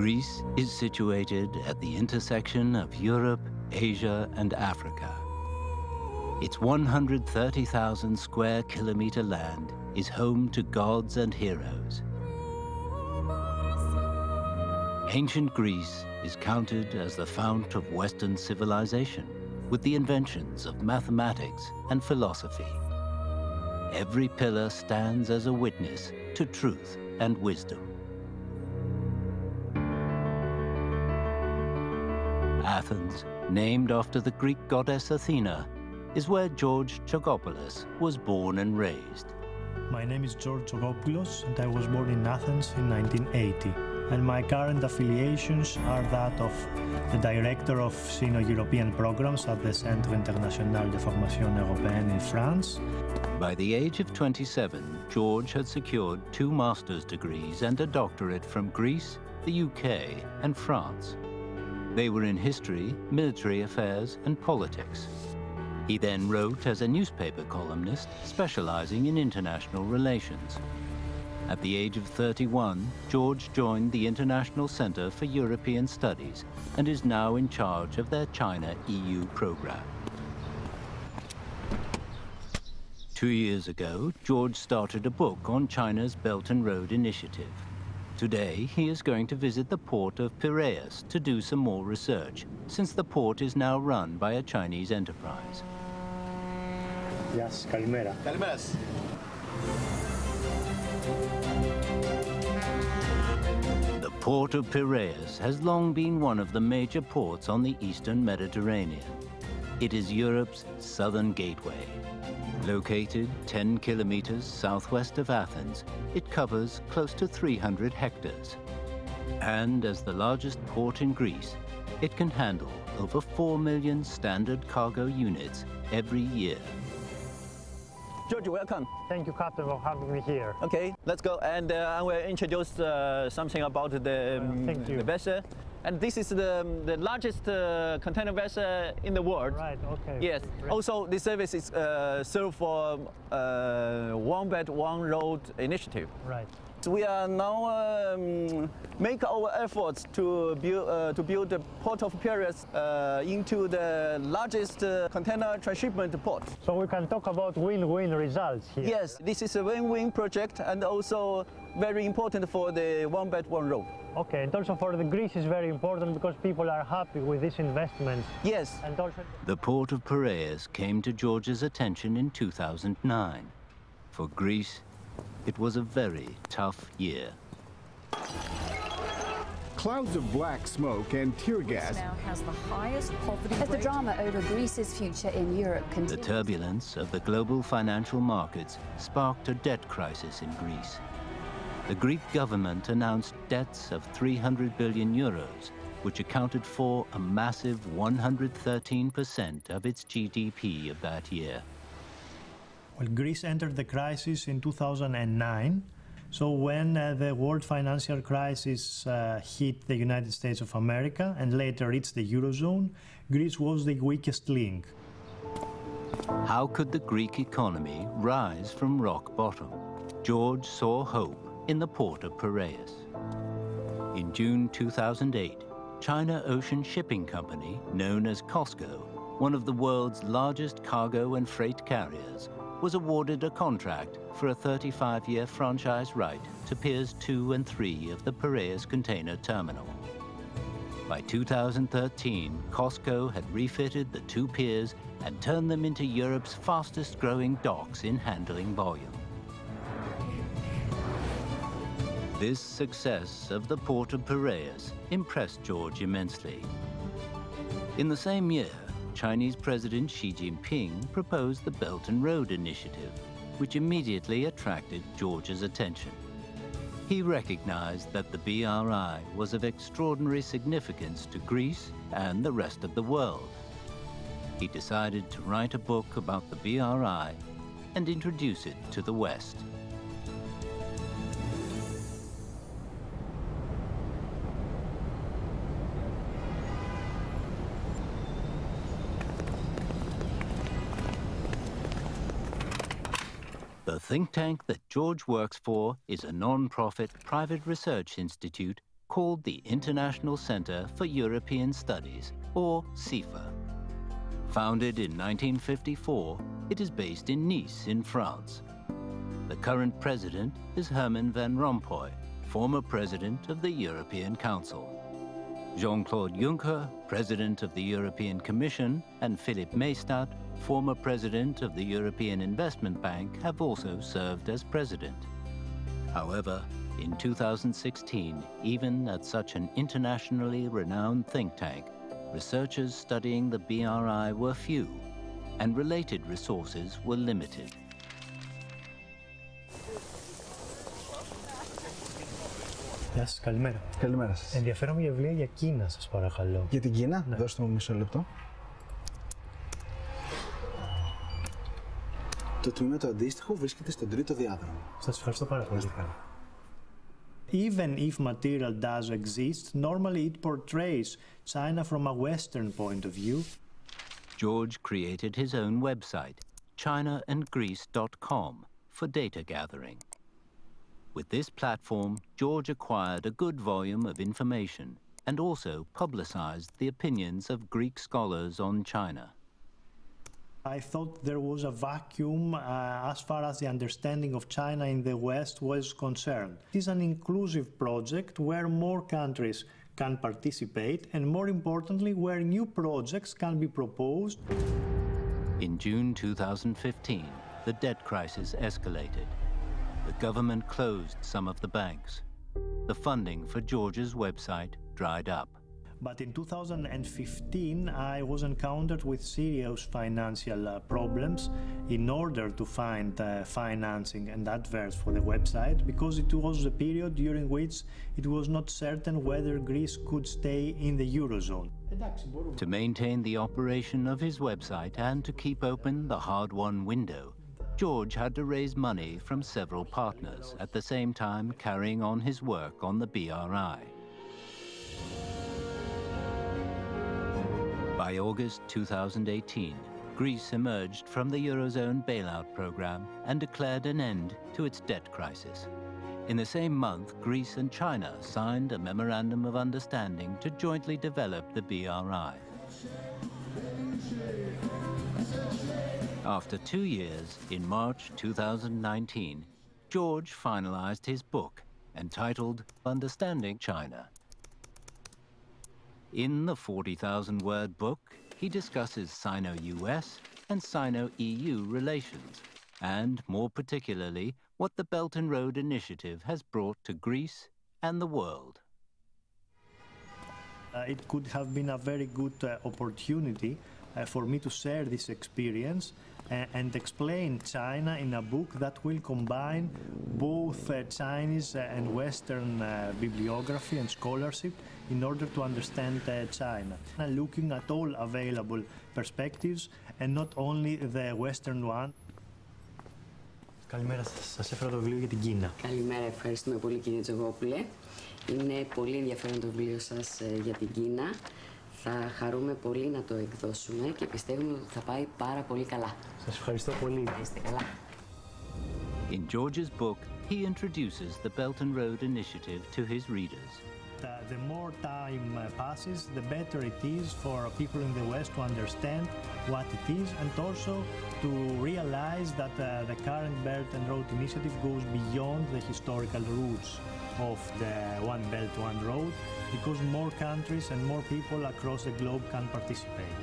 Greece is situated at the intersection of Europe, Asia, and Africa. Its 130,000 square kilometer land is home to gods and heroes. Ancient Greece is counted as the fount of Western civilization, with the inventions of mathematics and philosophy. Every pillar stands as a witness to truth and wisdom. Athens, named after the Greek goddess Athena, is where George Chagopoulos was born and raised. My name is George Chagopoulos, and I was born in Athens in 1980. And my current affiliations are that of the Director of Sino-European Programs at the Centre International de Formation Européenne in France. By the age of 27, George had secured 2 master's degrees and a doctorate from Greece, the UK, and France. They were in history, military affairs, and politics. He then wrote as a newspaper columnist, specializing in international relations. At the age of 31, George joined the International Center for European Studies and is now in charge of their China-EU program. 2 years ago, George started a book on China's Belt and Road Initiative. Today, he is going to visit the port of Piraeus to do some more research, since the port is now run by a Chinese enterprise. Yes, Kalimera. Kalimeras. The port of Piraeus has long been one of the major ports on the eastern Mediterranean. It is Europe's southern gateway. Located 10 kilometers southwest of Athens, it covers close to 300 hectares. And as the largest port in Greece, it can handle over 4 million standard cargo units every year. George, welcome. Thank you, Captain, for having me here. Okay, let's go. And I will introduce something about the vessel. And this is the largest container vessel in the world. Right, okay. Yes. Great. Also, this service is served for One Belt, One Road initiative. Right. So we are now make our efforts to build the port of Piraeus into the largest container transshipment port. So we can talk about win-win results here. Yes, this is a win-win project and also very important for the One Belt, One Road. Okay, and also for the Greece is very important because people are happy with this investment. Yes. And also The port of Piraeus came to George's attention in 2009. For Greece, it was a very tough year. Clouds of black smoke and tear gas. Now has the highest poverty As the rate. drama over Greece's future in Europe The continues. turbulence of the global financial markets sparked a debt crisis in Greece. The Greek government announced debts of 300 billion euros, which accounted for a massive 113% of its GDP of that year. Well, Greece entered the crisis in 2009. So when the world financial crisis hit the United States of America and later reached the Eurozone, Greece was the weakest link. How could the Greek economy rise from rock bottom? George saw hope in the port of Piraeus. In June 2008, China Ocean Shipping Company, known as COSCO, one of the world's largest cargo and freight carriers, was awarded a contract for a 35-year franchise right to Piers 2 and 3 of the Piraeus container terminal. By 2013, COSCO had refitted the 2 piers and turned them into Europe's fastest-growing docks in handling volume. This success of the port of Piraeus impressed George immensely. In the same year, Chinese President Xi Jinping proposed the Belt and Road Initiative, which immediately attracted George's attention. He recognized that the BRI was of extraordinary significance to Greece and the rest of the world. He decided to write a book about the BRI and introduce it to the West. The think tank that George works for is a non-profit private research institute called the International Center for European Studies, or CIFA. Founded in 1954, it is based in Nice in France. The current president is Herman Van Rompuy, former president of the European Council. Jean-Claude Juncker, president of the European Commission, and Philippe Maystadt, former president of the European Investment Bank, have also served as president. However, in 2016, even at such an internationally renowned think tank, researchers studying the BRI were few, and related resources were limited. Γεια σας, καλημέρα. Καλημέρα σας. Ενδιαφέρομαι για βιβλία για Κίνα, σας παρακαλώ. Για την Κίνα, ναι. Δώστε μου μισό λεπτό. Το τμήμα το αντίστοιχο βρίσκεται στον τρίτο διάδρομο. Σας ευχαριστώ πάρα πολύ. Even if material does exist, normally it portrays China from a Western point of view. George created his own website, chinaandgreece.com, for data gathering. With this platform, George acquired a good volume of information and also publicized the opinions of Greek scholars on China. I thought there was a vacuum as far as the understanding of China in the West was concerned. It is an inclusive project where more countries can participate and, more importantly, where new projects can be proposed. In June 2015, the debt crisis escalated. The government closed some of the banks. The funding for George's website dried up. But in 2015, I was encountered with serious financial problems in order to find financing and adverts for the website, because it was a period during which it was not certain whether Greece could stay in the Eurozone. To maintain the operation of his website and to keep open the hard-won window, George had to raise money from several partners, at the same time carrying on his work on the BRI. By August 2018, Greece emerged from the Eurozone bailout program and declared an end to its debt crisis. In the same month, Greece and China signed a memorandum of understanding to jointly develop the BRI. After 2 years, in March 2019, George finalized his book, entitled Understanding China. In the 40,000-word book, he discusses Sino-US and Sino-EU relations, and more particularly, what the Belt and Road Initiative has brought to Greece and the world. It could have been a very good opportunity for me to share this experience and explain China in a book that will combine both Chinese and Western bibliography and scholarship in order to understand China, looking at all available perspectives and not only the Western one. Καλημέρα σας. Σας έφερα το βιβλίο για την Κίνα. Καλημέρα, ευχαριστούμε πολύ κύριε Τζογόπουλε. Είναι πολύ ενδιαφέρον το βιβλίο σας για την Κίνα. Θα χαρούμε πολύ να το εκδώσουμε και πιστεύουμε ότι θα πάει πάρα πολύ καλά. Σας ευχαριστώ πολύ. Είστε καλά. In George's book, he introduces the Belt and Road Initiative to his readers. The more time passes, the better it is for people in the West to understand what it is and also to realize that the current Belt and Road Initiative goes beyond the historical roots of the One Belt, One Road, because more countries and more people across the globe can participate.